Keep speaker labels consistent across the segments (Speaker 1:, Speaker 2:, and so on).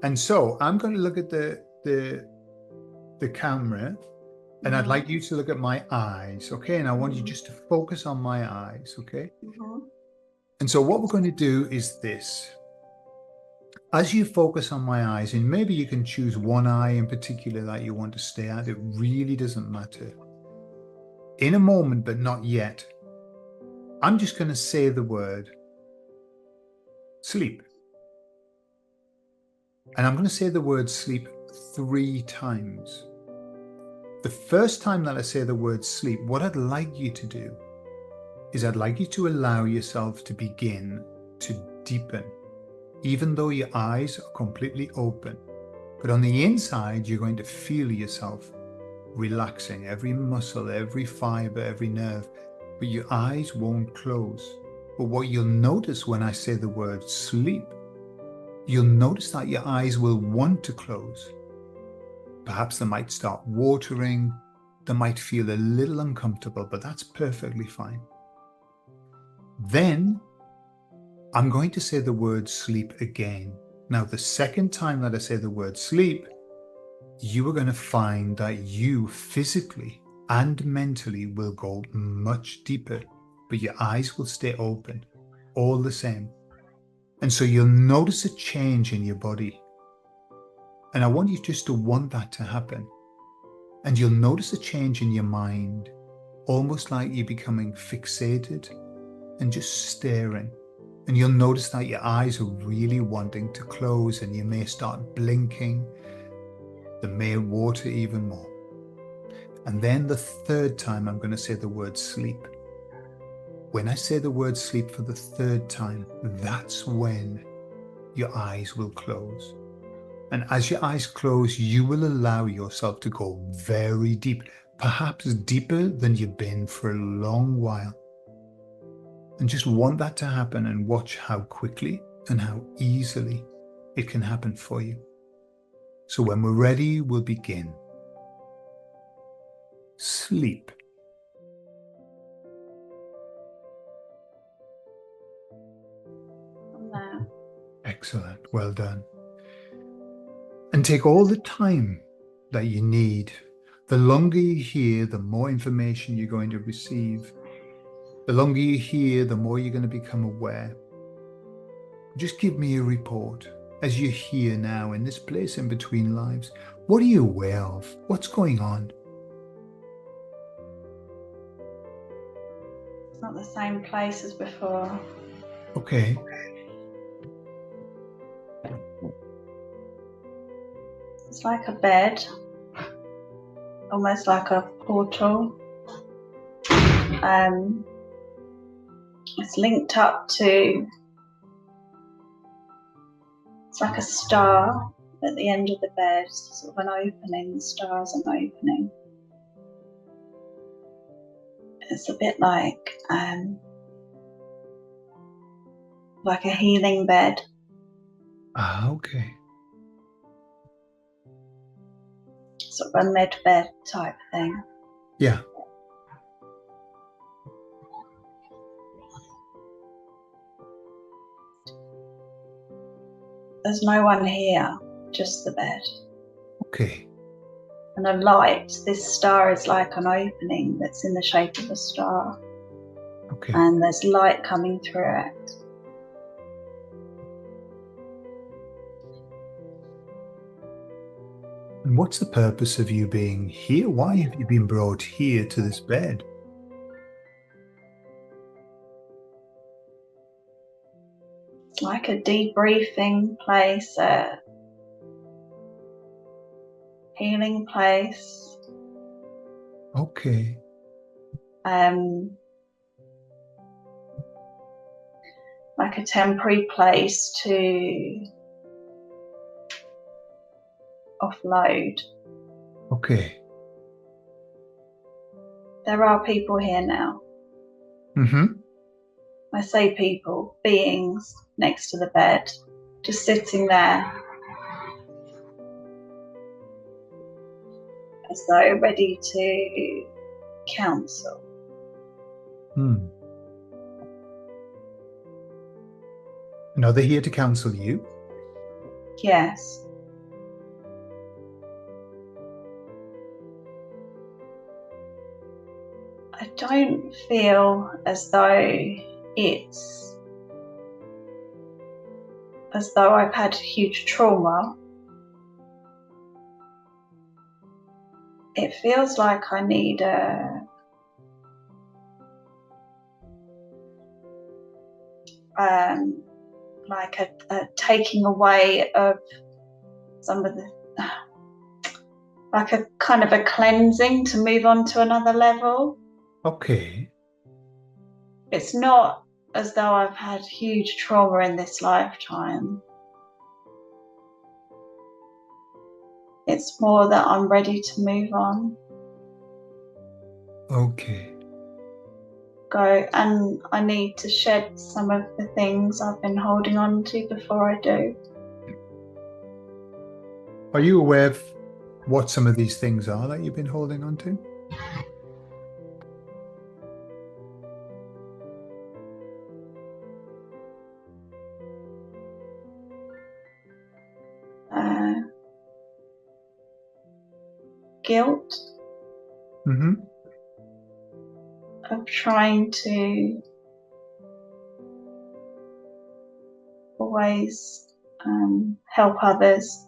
Speaker 1: And so I'm going to look at the camera, and I'd like you to look at my eyes, okay? And I want you just to focus on my eyes, okay? And so what we're going to do is this. As you focus on my eyes, and maybe you can choose one eye in particular that you want to stare at, it really doesn't matter. In a moment, but not yet, I'm just going to say the word sleep. And I'm going to say the word sleep 3 times. The first time that I say the word sleep, what I'd like you to do is I'd like you to allow yourself to begin to deepen, even though your eyes are completely open. But on the inside, you're going to feel yourself relaxing, every muscle, every fiber, every nerve, but your eyes won't close. But what you'll notice when I say the word sleep, you'll notice that your eyes will want to close. Perhaps they might start watering, they might feel a little uncomfortable, but that's perfectly fine. Then I'm going to say the word sleep again. Now, the second time that I say the word sleep, you are going to find that you physically and mentally will go much deeper, but your eyes will stay open all the same. And so you'll notice a change in your body. And I want you just to want that to happen. And you'll notice a change in your mind, almost like you're becoming fixated and just staring. And you'll notice that your eyes are really wanting to close, and you may start blinking. They may water even more. And then the third time, I'm going to say the word sleep. When I say the word sleep for the third time, that's when your eyes will close. And as your eyes close, you will allow yourself to go very deep, perhaps deeper than you've been for a long while. And just want that to happen, and watch how quickly and how easily it can happen for you. So when we're ready, we'll begin. Sleep. Excellent. Well done. And take all the time that you need. The longer you hear, the more information you're going to receive. The longer you hear, the more you're going to become aware. Just give me a report as you're here now in this place in between lives. What are you aware of? What's going on?
Speaker 2: It's not the same place as before.
Speaker 1: Okay.
Speaker 2: It's like a bed, almost like a portal. It's linked up to, it's like a star at the end of the bed, sort of an opening, the star's an opening. It's a bit like a healing bed.
Speaker 1: Ah, okay.
Speaker 2: Sort of a med bed type thing.
Speaker 1: Yeah.
Speaker 2: There's no one here, just the bed.
Speaker 1: Okay.
Speaker 2: And a light, this star is like an opening that's in the shape of a star.
Speaker 1: Okay.
Speaker 2: And there's light coming through it.
Speaker 1: And what's the purpose of you being here? Why have you been brought here to this bed?
Speaker 2: It's like a debriefing place, a healing place.
Speaker 1: Okay.
Speaker 2: Like a temporary place to offload.
Speaker 1: Okay.
Speaker 2: There are people here now.
Speaker 1: Mm-hmm.
Speaker 2: I say people, beings next to the bed, just sitting there as though ready to counsel.
Speaker 1: And are they here to counsel you?
Speaker 2: Yes. don't feel as though I've had huge trauma. It feels like I need a taking away of some of the, like a kind of a cleansing to move on to another level.
Speaker 1: Okay.
Speaker 2: It's not as though I've had huge trauma in this lifetime. It's more that I'm ready to move on.
Speaker 1: Okay.
Speaker 2: Go, and I need to shed some of the things I've been holding on to before I do.
Speaker 1: Are you aware of what some of these things are that you've been holding on to?
Speaker 2: Guilt
Speaker 1: Mm-hmm.
Speaker 2: of trying to always help others,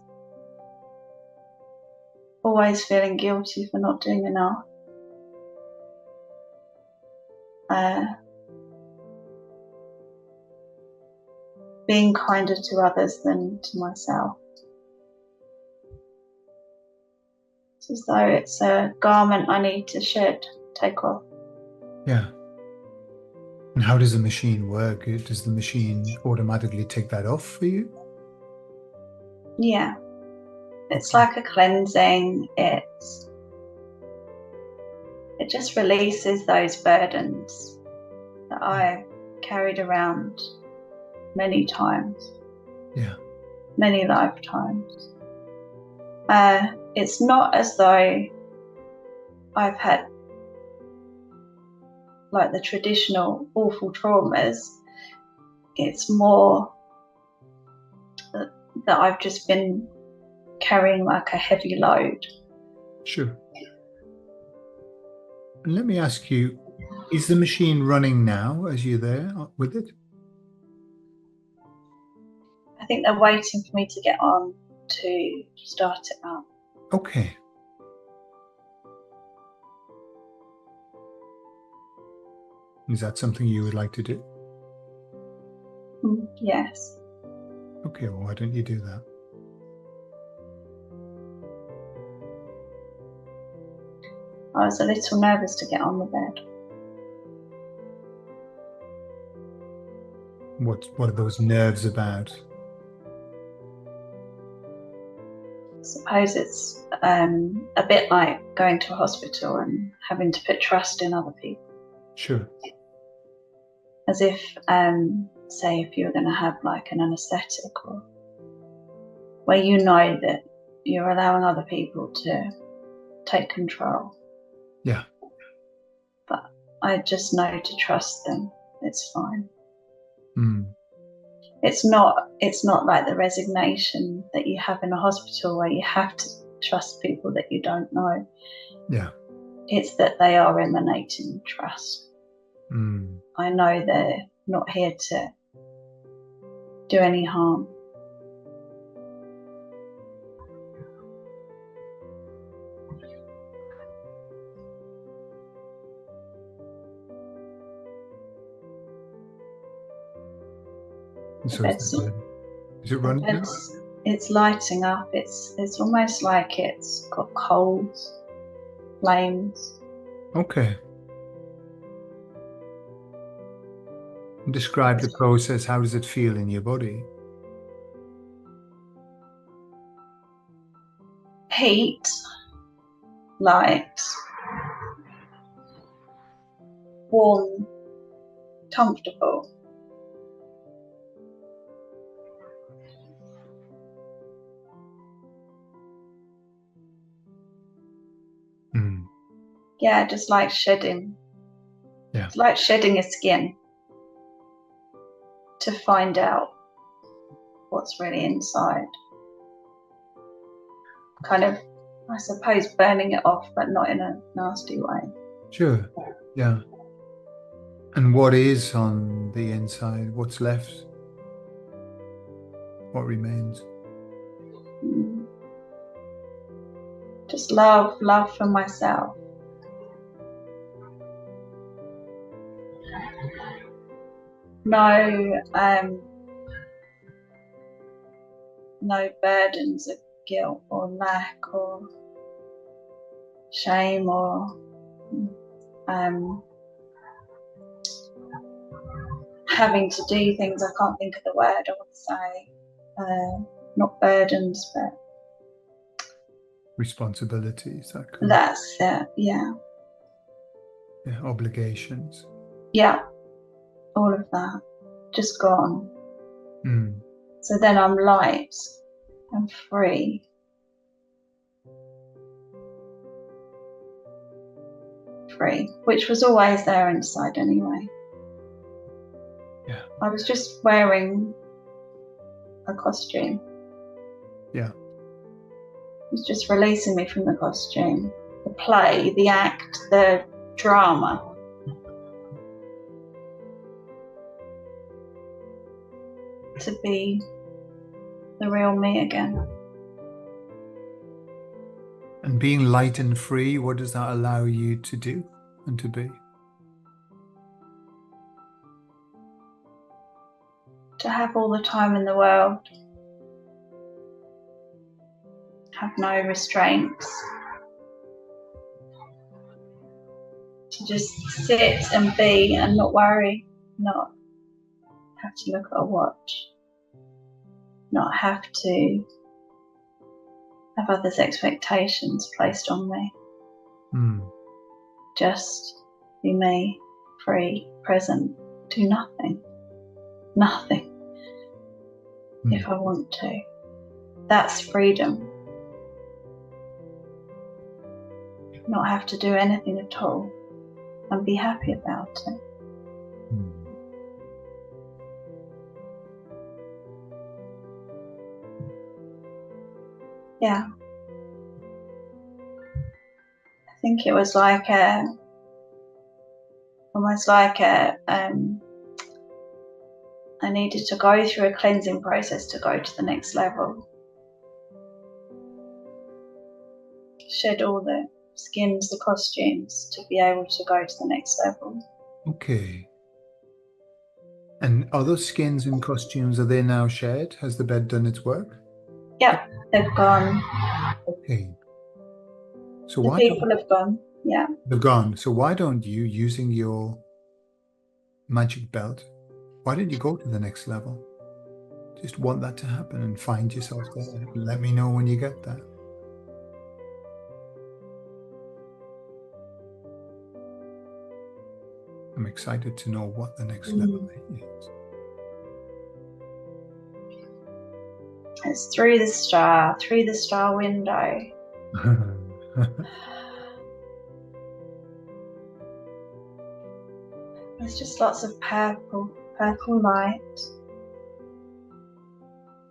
Speaker 2: always feeling guilty for not doing enough. Being kinder to others than to myself. It's as though it's a garment I need to shed, take off.
Speaker 1: Yeah. And how does the machine work? Does the machine automatically take that off for you?
Speaker 2: Yeah. It's
Speaker 1: Okay.
Speaker 2: like a cleansing. It just releases those burdens that I've carried around many times.
Speaker 1: Yeah.
Speaker 2: Many lifetimes. It's not as though I've had like the traditional awful traumas. It's more that I've just been carrying like a heavy load.
Speaker 1: Sure. And let me ask you, is the machine running now as you're there with it?
Speaker 2: I think they're waiting for me to get on to start it up.
Speaker 1: Okay. Is that something you would like to do?
Speaker 2: Yes.
Speaker 1: Okay, well, why don't you do that?
Speaker 2: I was a little nervous to get on the bed.
Speaker 1: What are those nerves about?
Speaker 2: I suppose it's a bit like going to a hospital and having to put trust in other people.
Speaker 1: Sure.
Speaker 2: As if, say, if you were going to have like an anaesthetic, or where you know that you're allowing other people to take control.
Speaker 1: Yeah.
Speaker 2: But I just know to trust them. It's fine.
Speaker 1: Mm.
Speaker 2: It's not like the resignation that you have in a hospital where you have to trust people that you don't know.
Speaker 1: Yeah.
Speaker 2: It's that they are emanating trust.
Speaker 1: Mm.
Speaker 2: I know they're not here to do any harm.
Speaker 1: So is it running now?
Speaker 2: It's lighting up. It's almost like it's got coals, flames.
Speaker 1: Okay. Describe the process. How does it feel in your body?
Speaker 2: Heat, light, warm, comfortable.
Speaker 1: Mm.
Speaker 2: Yeah, just like shedding.
Speaker 1: Yeah.
Speaker 2: It's like shedding a skin to find out what's really inside. Kind of, I suppose, burning it off, but not in a nasty way.
Speaker 1: Sure. Yeah. And what is on the inside? What's left? What remains?
Speaker 2: Mm. Just love for myself. No burdens of guilt or lack or shame or having to do things. I can't think of the word I would say. Not burdens, but
Speaker 1: Responsibilities, that kind
Speaker 2: that's it. Yeah.
Speaker 1: of, yeah, obligations.
Speaker 2: Yeah. All of that just gone.
Speaker 1: Mm.
Speaker 2: So then I'm light and free. Free, which was always there inside anyway.
Speaker 1: Yeah.
Speaker 2: I was just wearing a costume.
Speaker 1: Yeah.
Speaker 2: It was just releasing me from the costume, the play, the act, the drama. To be the real me again.
Speaker 1: And being light and free, what does that allow you to do and to be?
Speaker 2: To have all the time in the world. Have no restraints. To just sit and be and not worry, not have to look at a watch, not have to have others' expectations placed on me.
Speaker 1: Mm.
Speaker 2: Just be me, free, present, do nothing. Nothing.
Speaker 1: Mm.
Speaker 2: If I want to. That's freedom. Not have to do anything at all and be happy about it.
Speaker 1: Mm.
Speaker 2: Yeah. I think it was like almost like I needed to go through a cleansing process to go to the next level. Shed all the skins, the costumes, to be able to go to the next level.
Speaker 1: Okay. And are those skins and costumes, are they now shared? Has the bed done its work?
Speaker 2: Yep, they've gone.
Speaker 1: Okay. So
Speaker 2: The
Speaker 1: why
Speaker 2: people
Speaker 1: don't
Speaker 2: have gone. Yeah.
Speaker 1: they're gone? So why don't you, using your magic belt, why don't you go to the next level? Just want that to happen and find yourself there. Let me know when you get there. I'm excited to know what the next level is.
Speaker 2: It's through the star window. There's just lots of purple light.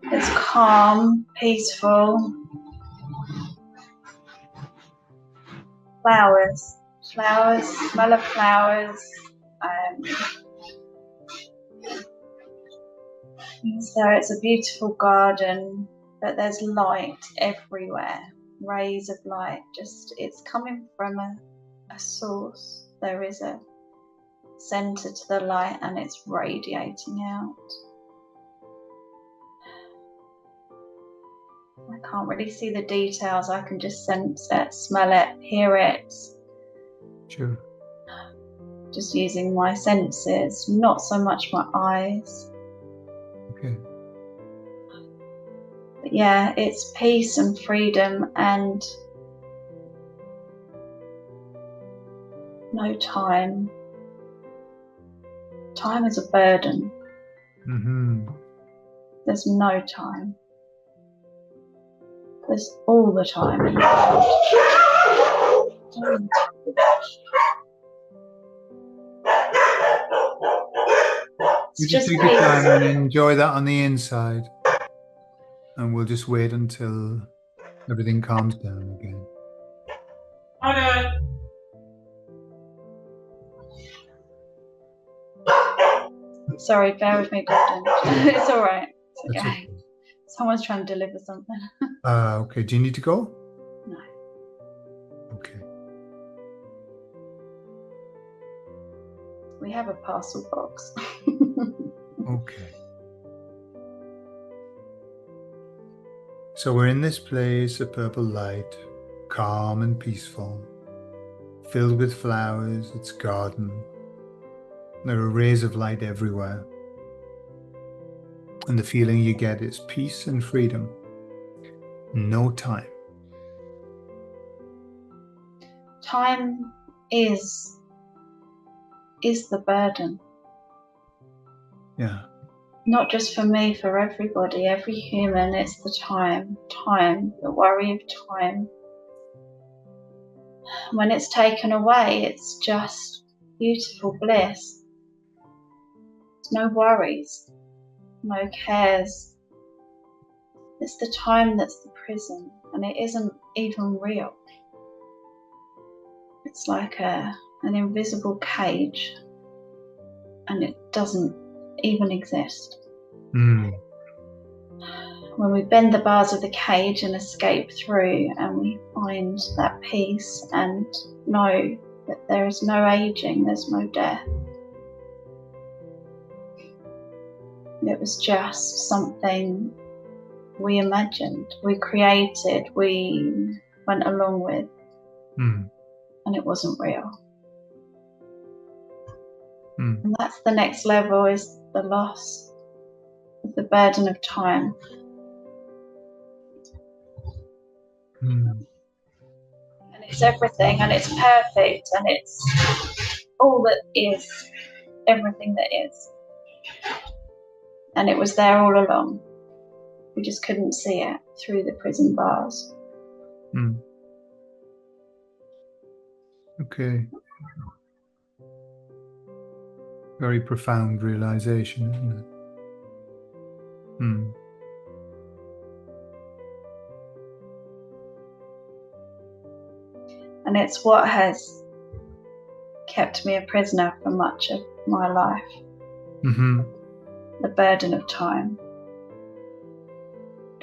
Speaker 2: It's calm, peaceful. Flowers, smell of flowers. So it's a beautiful garden, but there's light everywhere. Rays of light, just it's coming from a source. There is a center to the light and it's radiating out. I can't really see the details. I can just sense it, smell it, hear it.
Speaker 1: Sure.
Speaker 2: Just using my senses, not so much my eyes.
Speaker 1: Okay.
Speaker 2: But yeah, it's peace and freedom and no time. Time is a burden.
Speaker 1: Mm-hmm.
Speaker 2: There's no time. There's all the time in the world.
Speaker 1: You just take your time and enjoy that on the inside. And we'll just wait until everything calms down again.
Speaker 2: Okay. Sorry, bear with me, Gordon. It's all right. It's
Speaker 1: That's
Speaker 2: okay. Someone's trying to deliver something.
Speaker 1: Okay. Do you need to go?
Speaker 2: No.
Speaker 1: Okay.
Speaker 2: We have a parcel box.
Speaker 1: Okay. So we're in this place of purple light, calm and peaceful, filled with flowers. It's garden. There are rays of light everywhere. And the feeling you get is peace and freedom. No time.
Speaker 2: Time is the burden.
Speaker 1: Yeah.
Speaker 2: Not just for me, for everybody, every human. It's the time, the worry of time. When it's taken away, it's just beautiful bliss. No worries, no cares. It's the time that's the prison, and it isn't even real. It's like an invisible cage, and it doesn't even exist.
Speaker 1: Mm.
Speaker 2: When we bend the bars of the cage and escape through, and we find that peace and know that there is no aging, there's no death. It was just something we imagined, we created, we went along with, and it wasn't real. And that's the next level, is the loss of the burden of time. And it's everything, and it's perfect, and it's all that is, everything that is. And it was there all along. We just couldn't see it through the prison bars.
Speaker 1: Okay. Very profound realization, isn't it?
Speaker 2: And it's what has kept me a prisoner for much of my life. The burden of time.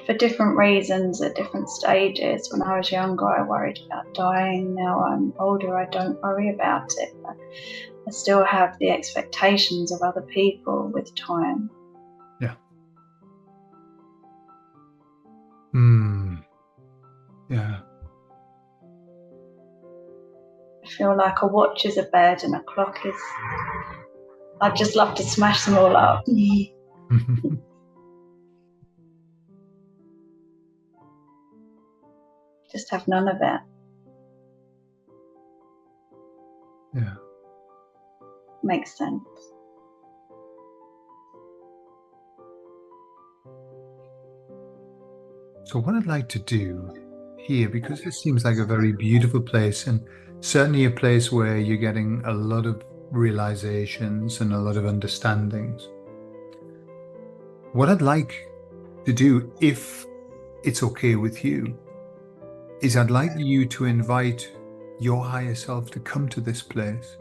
Speaker 2: For different reasons, at different stages. When I was younger, I worried about dying. Now I'm older, I don't worry about it. But I still have the expectations of other people with time.
Speaker 1: Yeah. Yeah.
Speaker 2: I feel like a watch is a burden, a clock is... I'd just love to smash them all up. Just have none of it.
Speaker 1: Yeah.
Speaker 2: Makes sense.
Speaker 1: So what I'd like to do here, because this seems like a very beautiful place, and certainly a place where you're getting a lot of realizations and a lot of understandings. What I'd like to do, if it's okay with you, is I'd like you to invite your higher self to come to this place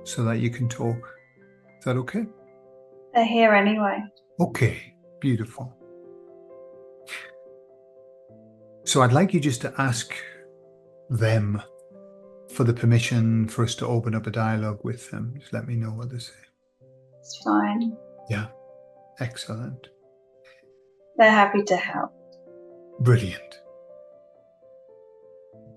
Speaker 1: so that you can talk. Is that okay?
Speaker 2: They're here anyway.
Speaker 1: Okay, beautiful. So I'd like you just to ask them for the permission for us to open up a dialogue with them. Just let me know what they say.
Speaker 2: It's fine.
Speaker 1: Yeah, excellent.
Speaker 2: They're happy to help.
Speaker 1: Brilliant.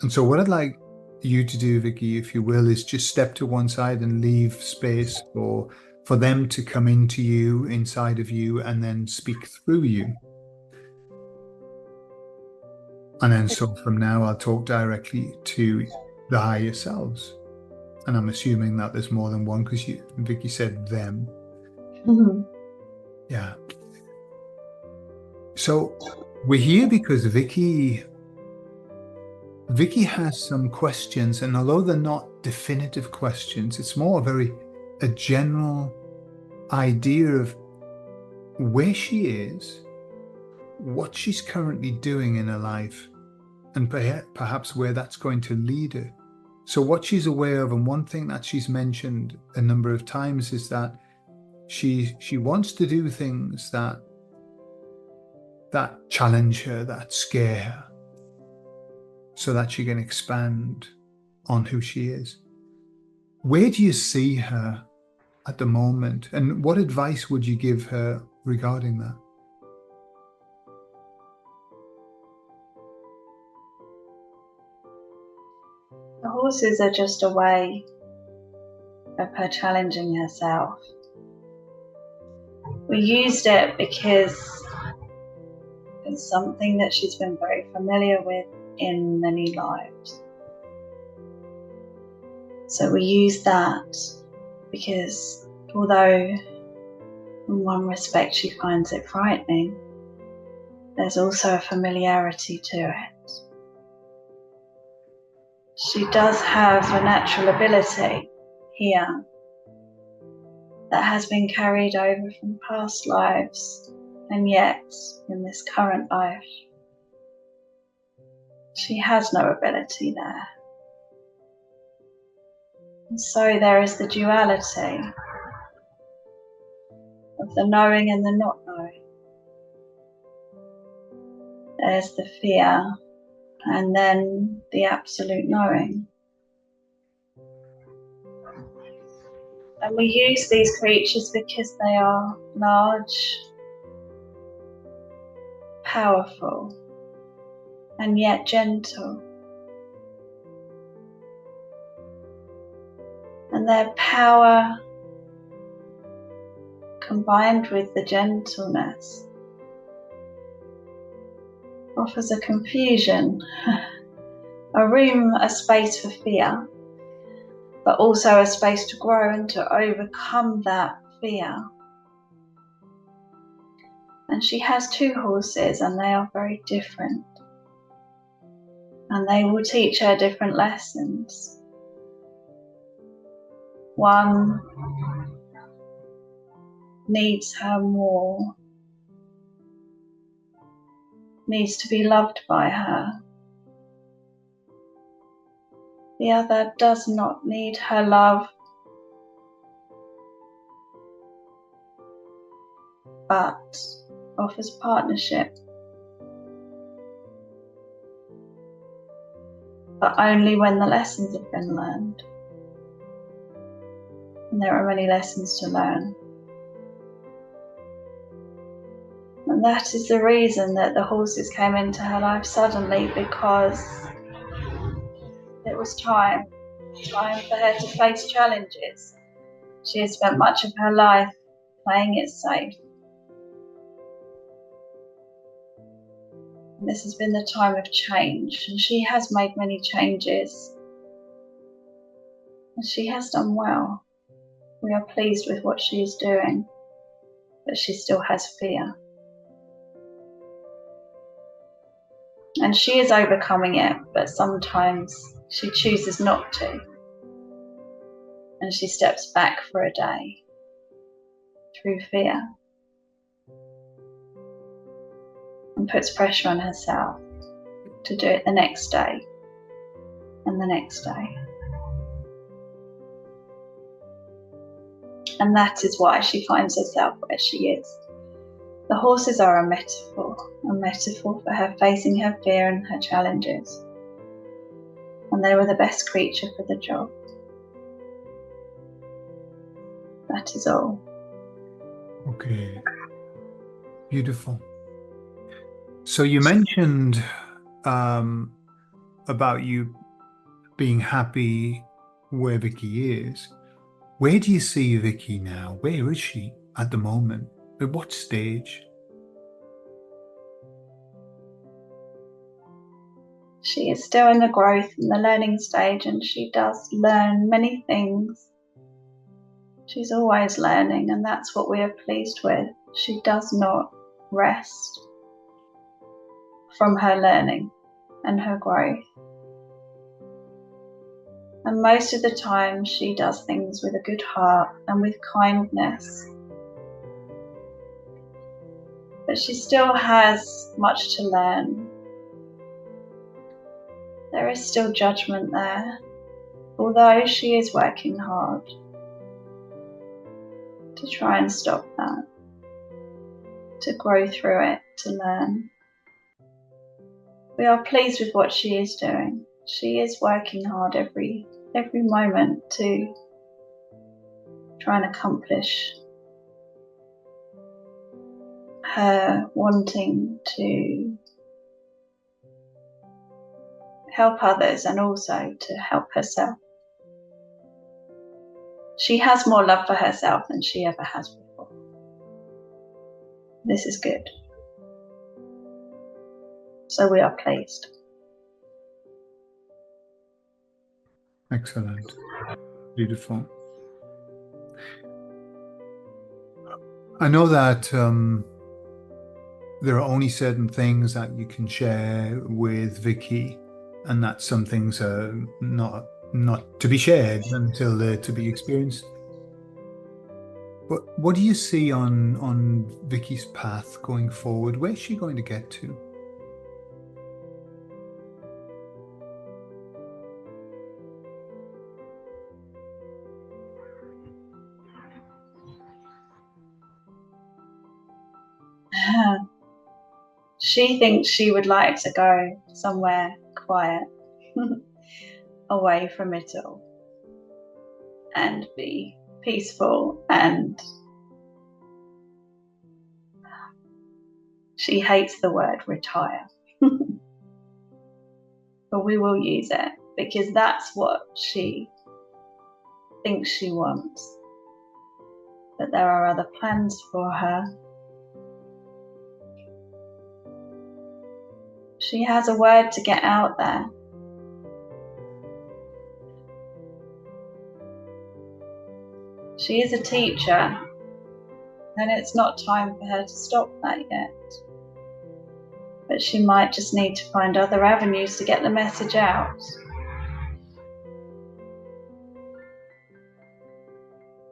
Speaker 1: And so what I'd like you to do, Vicki, if you will, is just step to one side and leave space for them to come into you, inside of you, and then speak through you. And then so from now, I'll talk directly to the higher selves. And I'm assuming that there's more than one, because Vicki said them. Yeah. So we're here because Vicki has some questions, and although they're not definitive questions, it's more a general idea of where she is, what she's currently doing in her life, and perhaps where that's going to lead her. So what she's aware of, and one thing that she's mentioned a number of times, is that She wants to do things that challenge her, that scare her, so that she can expand on who she is. Where do you see her at the moment, and what advice would you give her regarding that?
Speaker 2: The horses are just a way of her challenging herself. We used it because it's something that she's been very familiar with in many lives. So we use that because although in one respect she finds it frightening, there's also a familiarity to it. She does have a natural ability here that has been carried over from past lives, and yet in this current life she has no ability there. And so there is the duality of the knowing and the not knowing. There's the fear and then the absolute knowing. And we use these creatures because they are large, powerful, and yet gentle. And their power combined with the gentleness offers a confusion, a space for fear, but also a space to grow and to overcome that fear. And she has two horses and they are very different. And they will teach her different lessons. One needs her more, needs to be loved by her. The other does not need her love, but offers partnership. But only when the lessons have been learned. And there are many lessons to learn. And that is the reason that the horses came into her life suddenly, because it was time for her to face challenges. She has spent much of her life playing it safe. And this has been the time of change, and she has made many changes. And she has done well. We are pleased with what she is doing, but she still has fear. And she is overcoming it, but sometimes she chooses not to. And she steps back for a day through fear and puts pressure on herself to do it the next day and the next day. And that is why she finds herself where she is. The horses are a metaphor for her facing her fear and her challenges. And they were the best creature for the job. That is all.
Speaker 1: Okay. Beautiful. So you mentioned about you being happy where Vicki is. Where do you see Vicki now? Where is she at the moment? At what stage?
Speaker 2: She is still in the growth and the learning stage, and she does learn many things. She's always learning, and that's what we are pleased with. She does not rest from her learning and her growth. And most of the time she does things with a good heart and with kindness. But she still has much to learn. There is still judgment there, although she is working hard to to try and stop that, to grow through it, to learn. We are pleased with what she is doing. She is working hard every moment to try and accomplish her wanting to help others and also to help herself. She has more love for herself than she ever has before. This is good. So we are pleased.
Speaker 1: Excellent. Beautiful. I know that there are only certain things that you can share with Vicki, and that some things are not to be shared until they're to be experienced. But what do you see on Vicki's path going forward? Where's she going to get to?
Speaker 2: She thinks she would like to go somewhere quiet, away from it all, and be peaceful, and she hates the word retire. But we will use it because that's what she thinks she wants. But there are other plans for her. She has a word to get out there. She is a teacher, and it's not time for her to stop that yet. But she might just need to find other avenues to get the message out.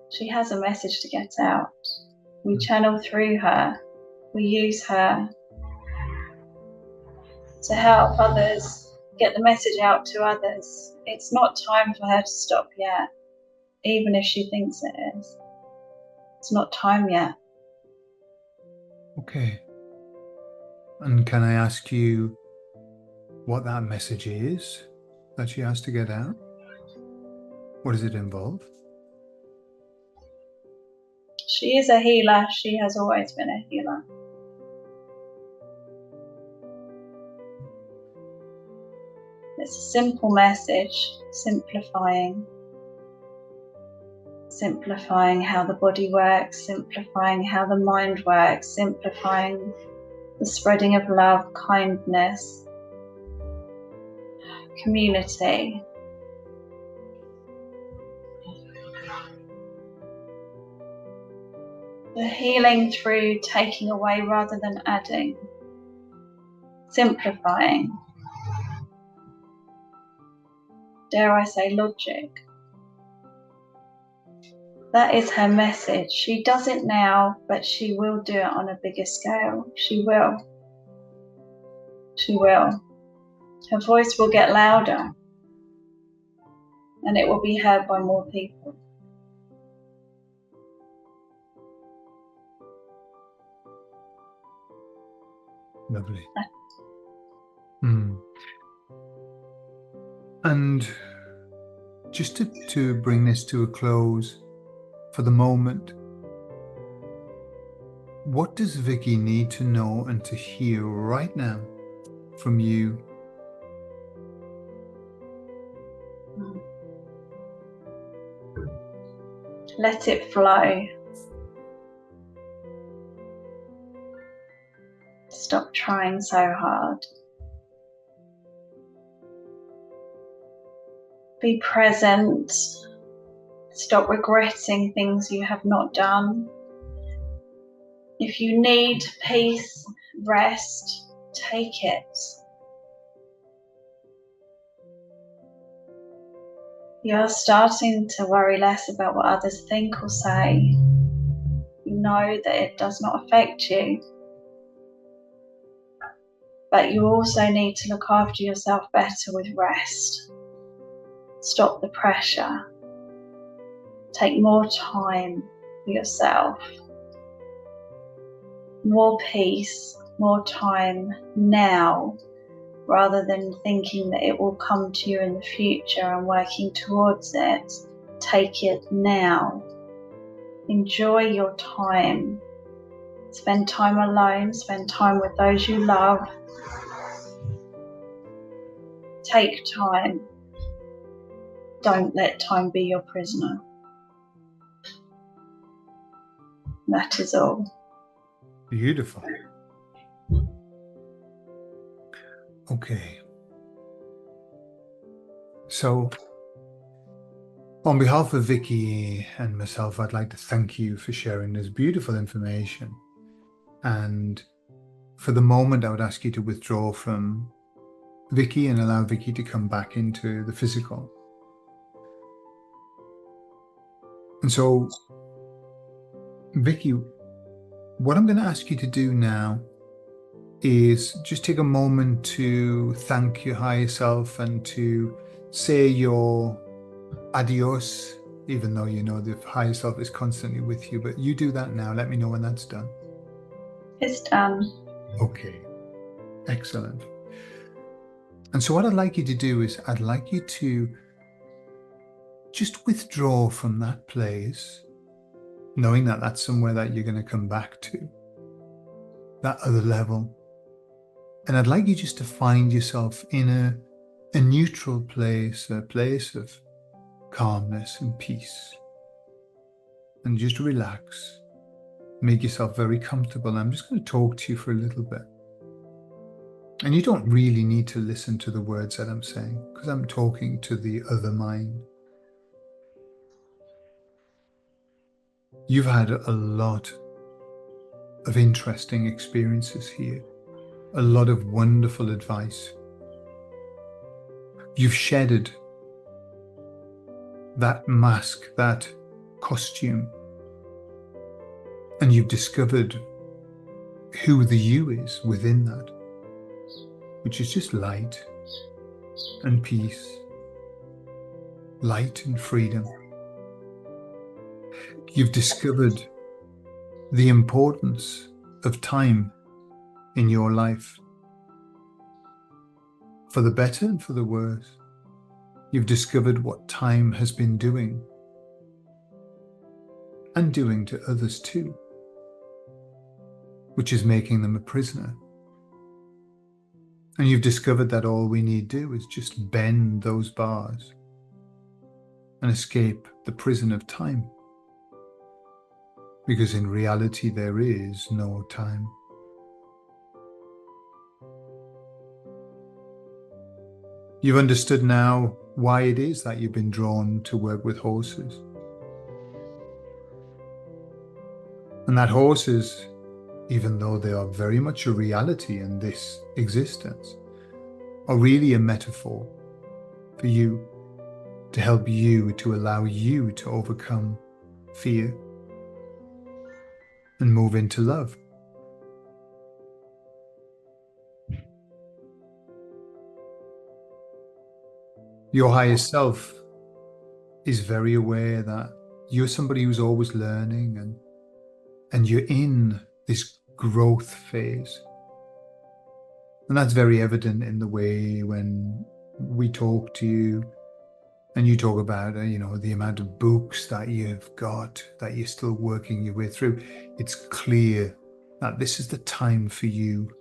Speaker 2: She has a message to get out. We channel through her. We use her to help others, get the message out to others. It's not time for her to stop yet, even if she thinks it is. It's not time yet.
Speaker 1: Okay. And can I ask you what that message is that she has to get out? What does it involve?
Speaker 2: She is a healer. She has always been a healer. It's a simple message, simplifying how the body works, simplifying how the mind works, simplifying the spreading of love, kindness, community. The healing through taking away rather than adding, simplifying. Dare I say logic? That is her message. She does it now, but she will do it on a bigger scale. She will. She will. Her voice will get louder, and it will be heard by more people.
Speaker 1: Lovely. And just to bring this to a close for the moment, what does Vicki need to know and to hear right now from you?
Speaker 2: Let it flow. Stop trying so hard. Be present. Stop regretting things you have not done. If you need peace, rest, take it. You're starting to worry less about what others think or say. You know that it does not affect you. But you also need to look after yourself better with rest. Stop the pressure. Take more time. for yourself. More peace, more time now, rather than thinking that it will come to you in the future and working towards it. Take it now. Enjoy your time. Spend time alone, spend time with those you love. Take time. Don't let time be your prisoner. That is all.
Speaker 1: Beautiful. Okay. So, on behalf of Vicki and myself, I'd like to thank you for sharing this beautiful information. And for the moment, I would ask you to withdraw from Vicki and allow Vicki to come back into the physical. And so, Vicki, what I'm going to ask you to do now is just take a moment to thank your higher self and to say your adios, even though you know the higher self is constantly with you. But you do that now. Let me know when that's done.
Speaker 2: It's done.
Speaker 1: Okay, excellent. And so what I'd like you to do is I'd like you to just withdraw from that place, knowing that that's somewhere that you're going to come back to, that other level. And I'd like you just to find yourself in a neutral place, a place of calmness and peace. And just relax. Make yourself very comfortable. I'm just going to talk to you for a little bit. And you don't really need to listen to the words that I'm saying, because I'm talking to the other mind. You've had a lot of interesting experiences here, a lot of wonderful advice. You've shedded that mask, that costume, and you've discovered who the you is within that, which is just light and peace, light and freedom. You've discovered the importance of time in your life, for the better and for the worse. You've discovered what time has been doing, and doing to others too, which is making them a prisoner. And you've discovered that all we need do is just bend those bars and escape the prison of time. Because in reality, there is no time. You've understood now why it is that you've been drawn to work with horses. And that horses, even though they are very much a reality in this existence, are really a metaphor for you, to help you, to allow you to overcome fear and move into love. Your higher self is very aware that you're somebody who's always learning, and you're in this growth phase. And that's very evident in the way when we talk to you and you talk about, the amount of books that you've got, that you're still working your way through. It's clear that this is the time for you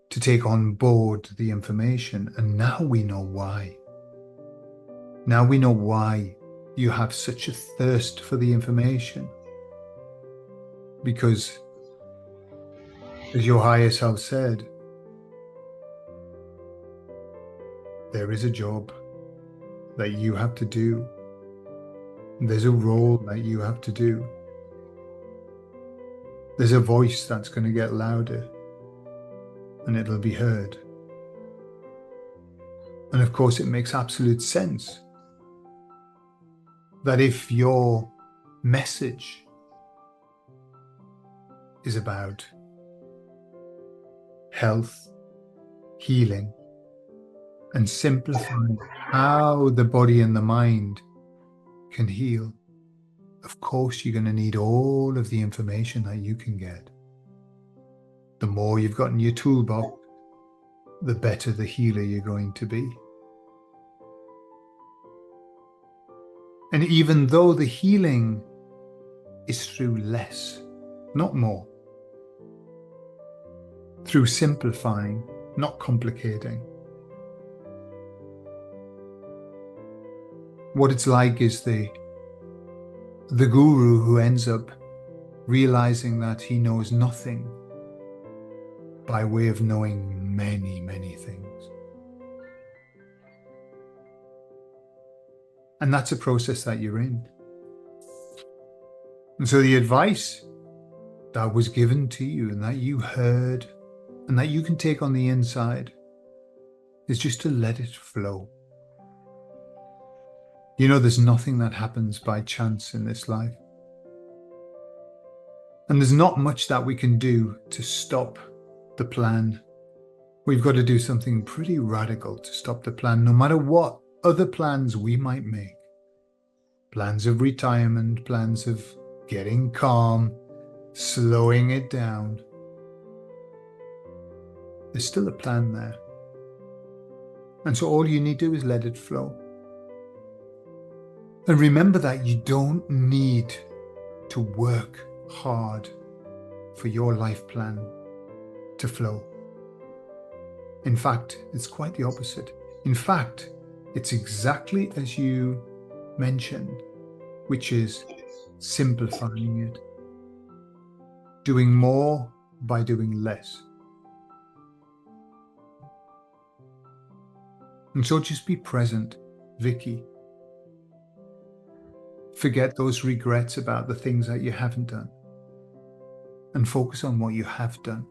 Speaker 1: to take on board the information. And now we know why. Now we know why you have such a thirst for the information. Because, as your higher self said, there is a job that you have to do. There's a role that you have to do. There's a voice that's going to get louder, and it'll be heard. And of course, it makes absolute sense that if your message is about health, healing, and simplifying how the body and the mind can heal, of course, you're going to need all of the information that you can get. The more you've got in your toolbox, the better the healer you're going to be. And even though the healing is through less, not more, through simplifying, not complicating. What it's like is the guru who ends up realizing that he knows nothing by way of knowing many, many things. And that's a process that you're in. And so the advice that was given to you and that you heard and that you can take on the inside is just to let it flow. You know, there's nothing that happens by chance in this life. And there's not much that we can do to stop the plan. We've got to do something pretty radical to stop the plan, no matter what other plans we might make. Plans of retirement, plans of getting calm, slowing it down. There's still a plan there. And so all you need to do is let it flow. And remember that you don't need to work hard for your life plan to flow. In fact, it's quite the opposite. In fact, it's exactly as you mentioned, which is simplifying it. Doing more by doing less. And so just be present, Vicki. Forget those regrets about the things that you haven't done. And focus on what you have done.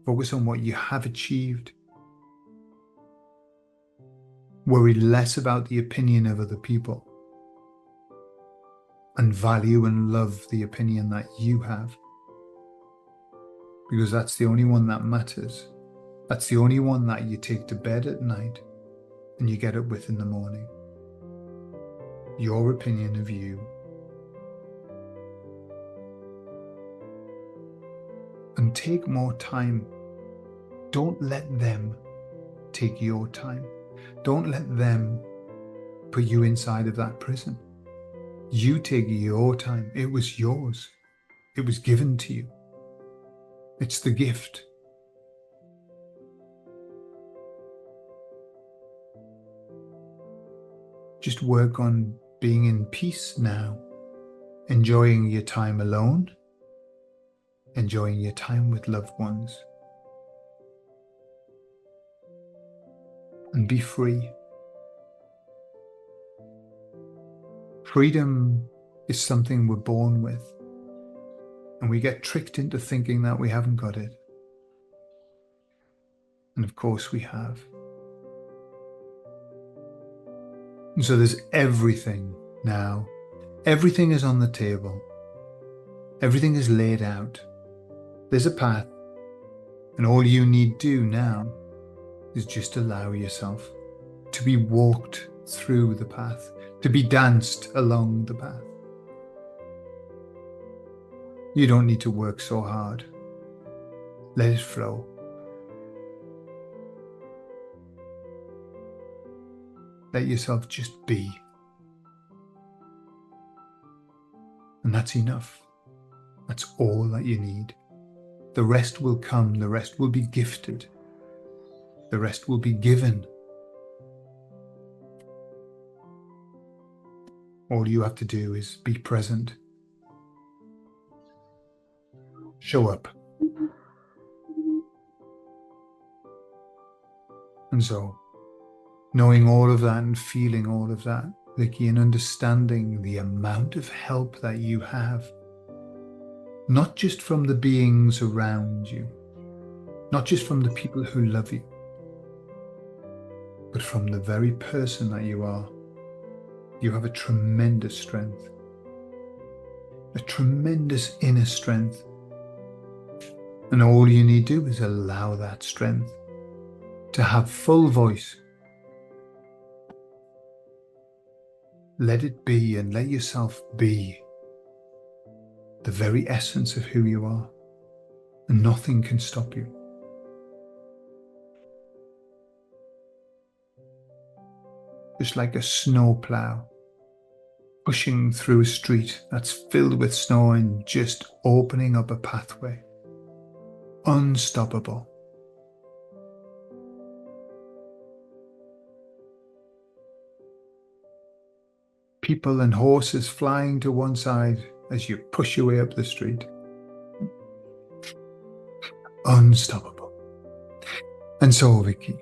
Speaker 1: Focus on what you have achieved. Worry less about the opinion of other people. And value and love the opinion that you have. Because that's the only one that matters. That's the only one that you take to bed at night and you get up with in the morning. Your opinion of you. And take more time. Don't let them take your time. Don't let them put you inside of that prison. You take your time. It was yours. It was given to you. It's the gift. Just work on being in peace now, enjoying your time alone, enjoying your time with loved ones. And be free. Freedom is something we're born with, and we get tricked into thinking that we haven't got it. And of course we have. And so there's everything now. Everything is on the table. Everything is laid out. There's a path. And all you need do now is just allow yourself to be walked through the path, to be danced along the path. You don't need to work so hard. Let it flow. Let yourself just be. And that's enough. That's all that you need. The rest will come. The rest will be gifted. The rest will be given. All you have to do is be present. Show up. And so, knowing all of that and feeling all of that, Vicki, and understanding the amount of help that you have, not just from the beings around you, not just from the people who love you, but from the very person that you are. You have a tremendous strength, a tremendous inner strength. And all you need to do is allow that strength to have full voice. Let it be and let yourself be the very essence of who you are, and nothing can stop you. Just like a snowplow pushing through a street that's filled with snow and just opening up a pathway. Unstoppable. People and horses flying to one side as you push your way up the street. Unstoppable. And so, Vicki,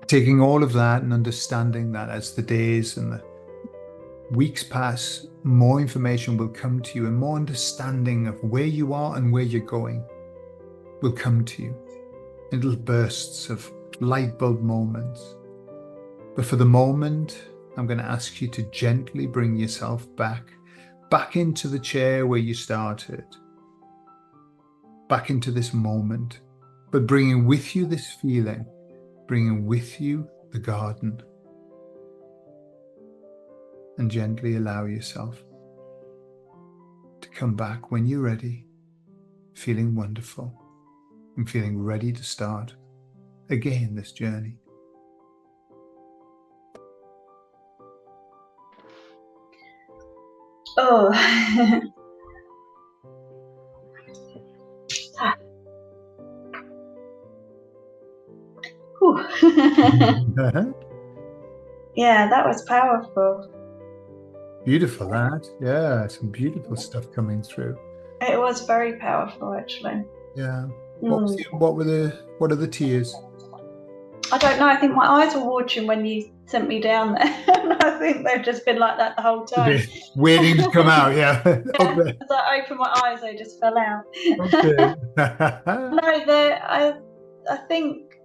Speaker 1: taking all of that and understanding that as the days and the weeks pass, more information will come to you and more understanding of where you are and where you're going will come to you in little bursts of light bulb moments. But for the moment, I'm going to ask you to gently bring yourself back into the chair where you started, back into this moment, but bringing with you this feeling, bringing with you the garden, and gently allow yourself to come back when you're ready, feeling wonderful and feeling ready to start again this journey.
Speaker 2: Oh. Yeah, that was powerful.
Speaker 1: Beautiful, that. Yeah, some beautiful stuff coming through.
Speaker 2: It was very powerful, actually.
Speaker 1: Yeah. What are the tears?
Speaker 2: I don't know. I think my eyes were watering when you sent me down there. I think they've just been like that the whole time.
Speaker 1: Waiting to come out, yeah.
Speaker 2: Okay. As I opened my eyes, they just fell out.
Speaker 1: Okay.
Speaker 2: No, I think,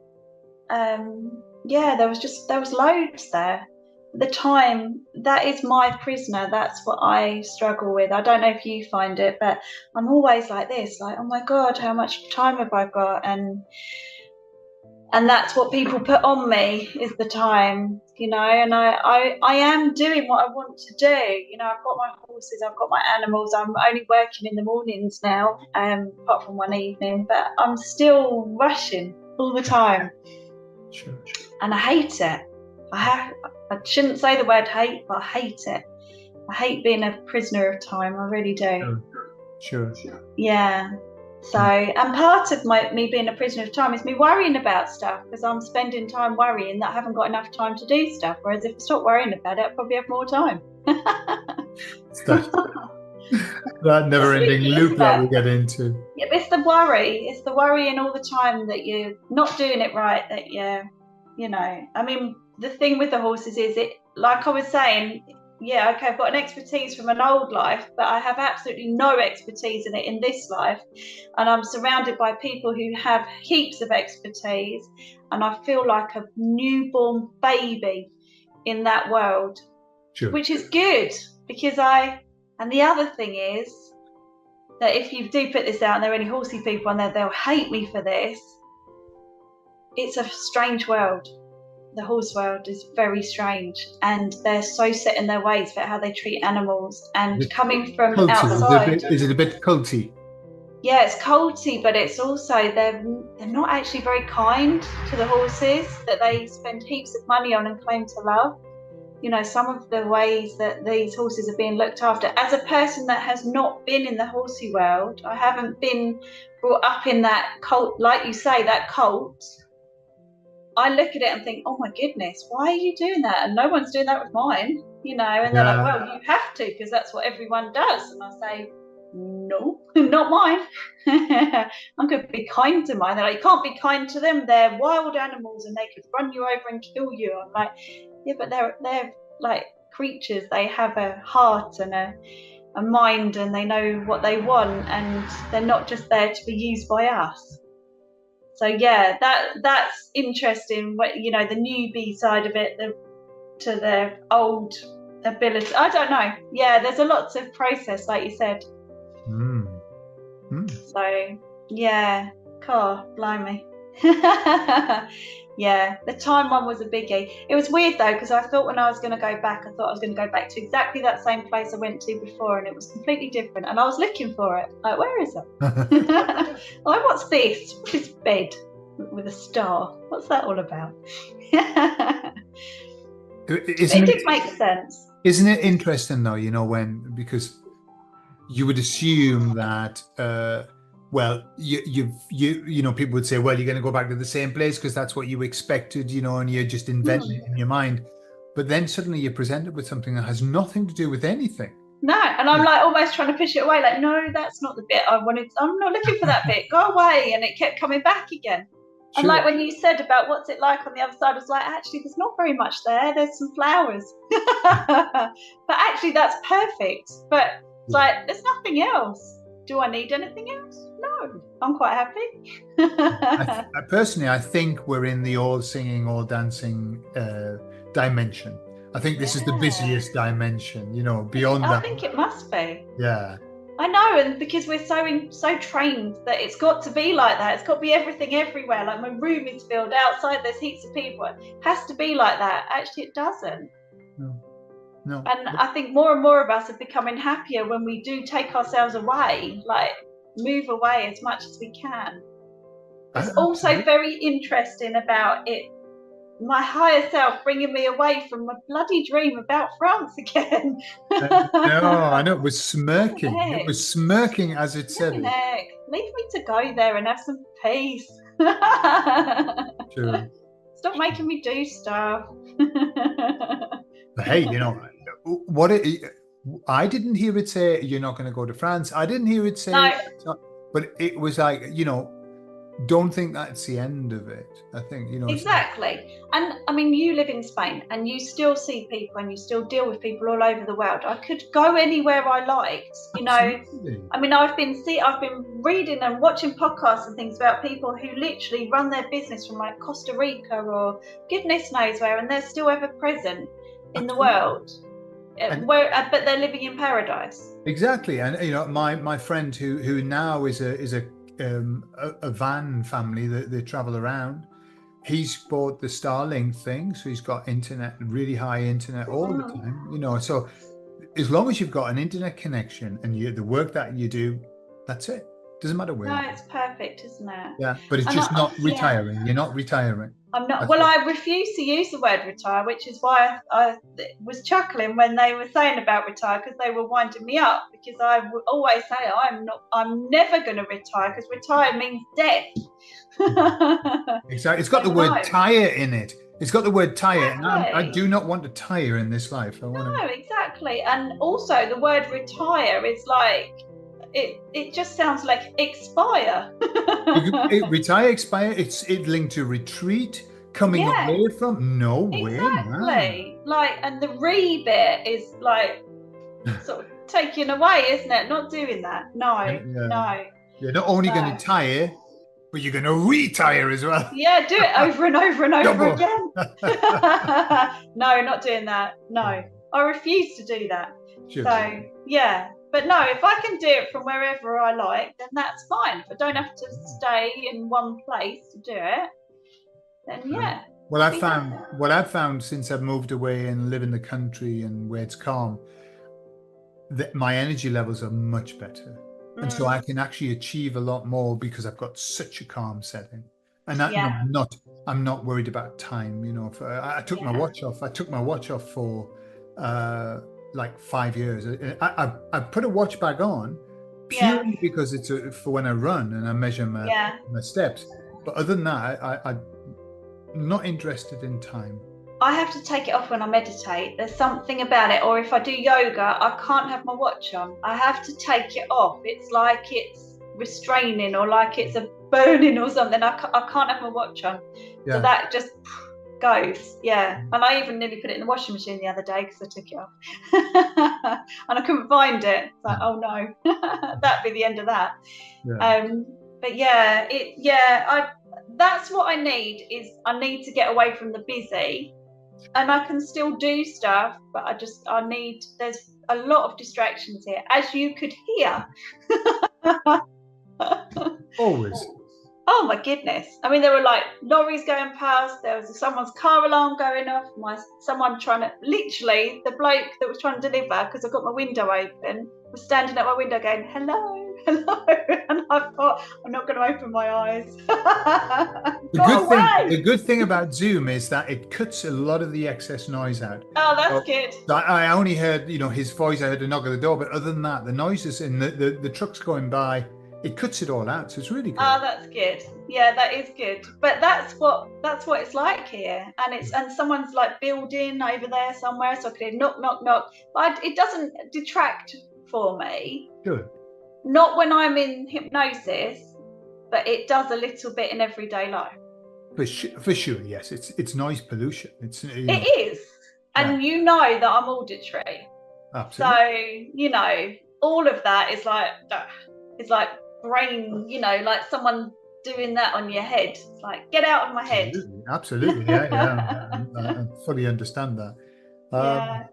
Speaker 2: yeah, there was loads there. The time, that is my prisoner. That's what I struggle with. I don't know if you find it, but I'm always like this, like, oh my God, how much time have I got? And that's what people put on me, is the time, and I am doing what I want to do. I've got my horses, I've got my animals. I'm only working in the mornings now, apart from one evening, but I'm still rushing all the time.
Speaker 1: Sure.
Speaker 2: And I hate it. I shouldn't say the word hate, but I hate it. I hate being a prisoner of time. I really do.
Speaker 1: Sure.
Speaker 2: Yeah. So, and part of me being a prisoner of time is me worrying about stuff, because I'm spending time worrying that I haven't got enough time to do stuff. Whereas if I stop worrying about it, I'll probably have more time.
Speaker 1: That never-ending loop that we get into.
Speaker 2: Yeah, it's the worry. It's the worrying all the time that you're not doing it right. That I mean, the thing with the horses is, it, like I was saying, yeah, okay, I've got an expertise from an old life, but I have absolutely no expertise in it in this life. And I'm surrounded by people who have heaps of expertise, and I feel like a newborn baby in that world. Sure. Which is good, because and the other thing is that if you do put this out and there are any horsey people on there, they'll hate me for this. It's a strange world. The horse world is very strange, and they're so set in their ways about how they treat animals. And coming from culty. Outside,
Speaker 1: is it a bit culty?
Speaker 2: Yeah, it's culty, but it's also they're not actually very kind to the horses that they spend heaps of money on and claim to love. Some of the ways that these horses are being looked after. As a person that has not been in the horsey world, I haven't been brought up in that cult, like you say, that cult. I look at it and think, oh my goodness, why are you doing that? And no one's doing that with mine, and they're like, well, you have to, because that's what everyone does. And I say, no, not mine. I'm going to be kind to mine. They're like, you can't be kind to them. They're wild animals and they could run you over and kill you. I'm like, yeah, but they're like creatures. They have a heart and a mind, and they know what they want, and they're not just there to be used by us. So yeah, that's interesting. The newbie side of it, to the old ability. I don't know. Yeah, there's a lot to process, like you said. So yeah, blimey. Yeah, the time one was a biggie. It was weird though, because I thought when I was going to go back, I thought I was going to go back to exactly that same place I went to before, and it was completely different. And I was looking for it. Like, where is it? Like, what's this? This bed with a star. What's that all about? It did make sense.
Speaker 1: Isn't it interesting though, because you would assume that, well, people would say, well, you're going to go back to the same place because that's what you expected, and you're just inventing it in your mind. But then suddenly you're presented with something that has nothing to do with anything.
Speaker 2: No, and I'm like almost trying to push it away, like, no, that's not the bit I wanted. I'm not looking for that bit. Go away. And it kept coming back again. And
Speaker 1: Sure.
Speaker 2: like when you said about what's it like on the other side, I was like, actually, there's not very much there. There's some flowers. But actually, that's perfect. But it's like, there's nothing else. Do I need anything else? No, I'm quite happy.
Speaker 1: Personally, I think we're in the all singing, all dancing dimension. I think this is the busiest dimension, beyond that.
Speaker 2: I think it must be.
Speaker 1: Yeah.
Speaker 2: I know, and because we're so trained that it's got to be like that. It's got to be everything everywhere. Like my room is filled, outside there's heaps of people. It has to be like that. Actually, it doesn't.
Speaker 1: No.
Speaker 2: And I think more and more of us are becoming happier when we do take ourselves away, like move away as much as we can. It's also very interesting about it. My higher self bringing me away from my bloody dream about France again.
Speaker 1: No, I know, it was smirking. It was smirking as it said it.
Speaker 2: Leave me to go there and have some peace.
Speaker 1: Sure.
Speaker 2: Stop making me do stuff.
Speaker 1: But hey, I didn't hear it say you're not going to go to France. I didn't hear it say,
Speaker 2: no.
Speaker 1: But it was like, don't think that's the end of it. I think,
Speaker 2: Exactly. And I mean, you live in Spain and you still see people and you still deal with people all over the world. I could go anywhere I liked,
Speaker 1: Absolutely.
Speaker 2: I mean, I've been reading and watching podcasts and things about people who literally run their business from like Costa Rica or goodness knows where, and they're still ever present in the world. But they're living in paradise.
Speaker 1: Exactly. And my friend who now is a van family that they travel around, he's bought the Starlink thing, so he's got internet, really high internet all the time, so as long as you've got an internet connection and the work that you do, that's it. Doesn't matter where.
Speaker 2: No, it's perfect, isn't it?
Speaker 1: Yeah, but it's just not retiring. You're not retiring.
Speaker 2: I'm not. Well, I refuse to use the word retire, which is why I was chuckling when they were saying about retire, because they were winding me up. Because I would always say I'm never going to retire, because retire means death.
Speaker 1: Exactly. It's got the word tire in it. It's got the word tire, and I do not want to tire in this life.
Speaker 2: No, exactly. And also the word retire is like, it just sounds like expire.
Speaker 1: Retire, expire. It's linked to retreat, coming away from. No way, man.
Speaker 2: Like, and the re bit is like sort of taking away, isn't it? Not doing that. No, no.
Speaker 1: You're not only going to tire, but you're going to retire as well.
Speaker 2: Yeah, do it over and over and over again. No, not doing that. No, I refuse to do that. Sure. So yeah. But no, if I can do it from wherever I like, then that's fine. If I don't have to stay in one place to do it, then yeah.
Speaker 1: What I've found since I've moved away and live in the country and where it's calm, that my energy levels are much better. And so I can actually achieve a lot more because I've got such a calm setting. And I'm not worried about time, I took my watch off. I took my watch off for like 5 years. I put a watch back on purely because it's for when I run and I measure my steps. But other than that, I'm not interested in time.
Speaker 2: I have to take it off when I meditate. There's something about it. Or if I do yoga, I can't have my watch on. I have to take it off. It's like it's restraining or like it's a burning or something. I can't have my watch on. So that just goes. And I even nearly put it in the washing machine the other day because I took it off. And I couldn't find it. It's like, oh no, that'd be the end of that. But that's what I need, is I need to get away from the busy. And I can still do stuff, but there's a lot of distractions here, as you could hear.
Speaker 1: Always.
Speaker 2: Oh my goodness. I mean, there were like lorries going past, there was someone's car alarm going off, someone trying to, literally, the bloke that was trying to deliver, because I got my window open, was standing at my window going, hello, hello. And I thought, I'm not going to open my eyes.
Speaker 1: The good thing about Zoom is that it cuts a lot of the excess noise out.
Speaker 2: Oh, that's
Speaker 1: So,
Speaker 2: good.
Speaker 1: I only heard, his voice. I heard a knock at the door, but other than that, the noises and the trucks going by, it cuts it all out. So it's really good.
Speaker 2: Oh, that's good. Yeah, that is good. But that's what it's like here, and someone's like building over there somewhere, so I could hear knock, knock, knock. But it doesn't detract for me.
Speaker 1: Good.
Speaker 2: Not when I'm in hypnosis, but it does a little bit in everyday life.
Speaker 1: For sure, yes. It's noise pollution.
Speaker 2: It is, and you know that I'm auditory.
Speaker 1: Absolutely.
Speaker 2: So all of that is like brain. Like someone doing that on your head. It's like, get out of my head.
Speaker 1: Absolutely. Yeah. I fully understand that. Yeah.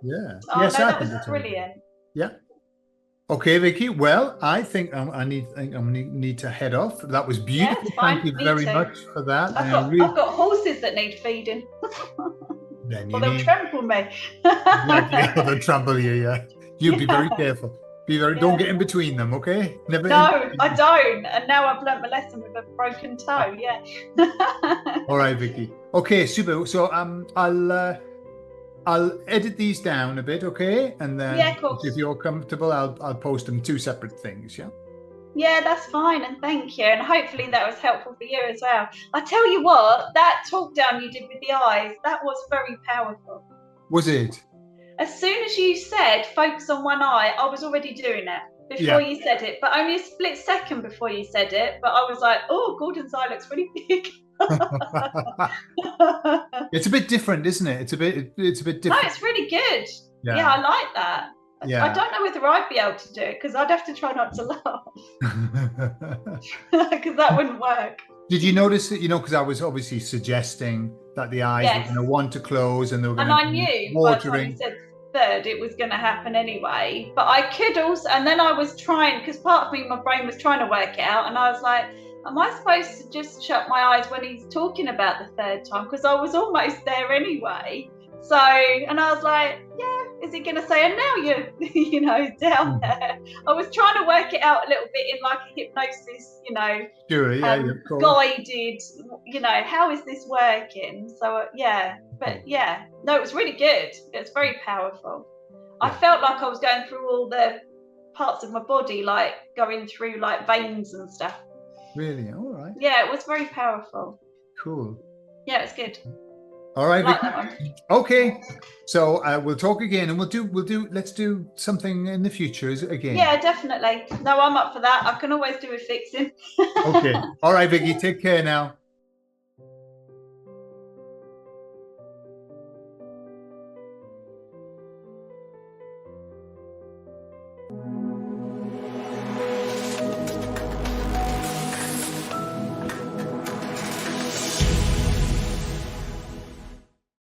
Speaker 2: Oh,
Speaker 1: yes,
Speaker 2: no, that was brilliant.
Speaker 1: Yeah. Okay, Vicky. Well, I think I need to head off. That was beautiful.
Speaker 2: Yeah, thank
Speaker 1: you very much for that.
Speaker 2: I've got horses that need feeding.
Speaker 1: Then
Speaker 2: they'll trample me.
Speaker 1: Exactly. They'll trample you. Yeah. You be very careful. Don't get in between them. Okay. Never.
Speaker 2: No, I don't. And now I've learnt my lesson with a broken toe. Yeah.
Speaker 1: All right, Vicky. Okay, super. So I'll edit these down a bit, okay? And then if you're comfortable, I'll post them 2 separate things, yeah?
Speaker 2: Yeah, that's fine, and thank you. And hopefully that was helpful for you as well. I tell you what, that talk down you did with the eyes, that was very powerful.
Speaker 1: Was it?
Speaker 2: As soon as you said focus on one eye, I was already doing it before you said it, but only a split second before you said it. But I was like, oh, Gordon's eye looks really big.
Speaker 1: It's a bit different, isn't it? It's a bit different.
Speaker 2: No, it's really good. Yeah, I like that. Yeah. I don't know whether I'd be able to do it, because I'd have to try not to laugh, because that wouldn't work.
Speaker 1: Did you notice that, because I was obviously suggesting that the eyes were going to want to close and they were going to
Speaker 2: I knew by the time you said third it was going to happen anyway. But I could also, and then I was trying, because part of me, my brain was trying to work it out, and I was like, am I supposed to just shut my eyes when he's talking about the third time? Because I was almost there anyway. So, and I was like, yeah, is he going to say, and now you're, down there? I was trying to work it out a little bit in like a hypnosis,
Speaker 1: sure, of course.
Speaker 2: Guided, how is this working? So, no, it was really good. It's very powerful. Yeah. I felt like I was going through all the parts of my body, like going through like veins and stuff.
Speaker 1: Really? All right.
Speaker 2: Yeah, it was very powerful.
Speaker 1: Cool.
Speaker 2: Yeah, it's good.
Speaker 1: All right, Vicky. Okay, so we'll talk again, and let's do something in the future again.
Speaker 2: Yeah, definitely. No, I'm up for that. I can always do with fixing.
Speaker 1: Okay. All right, Vicky. Take care now.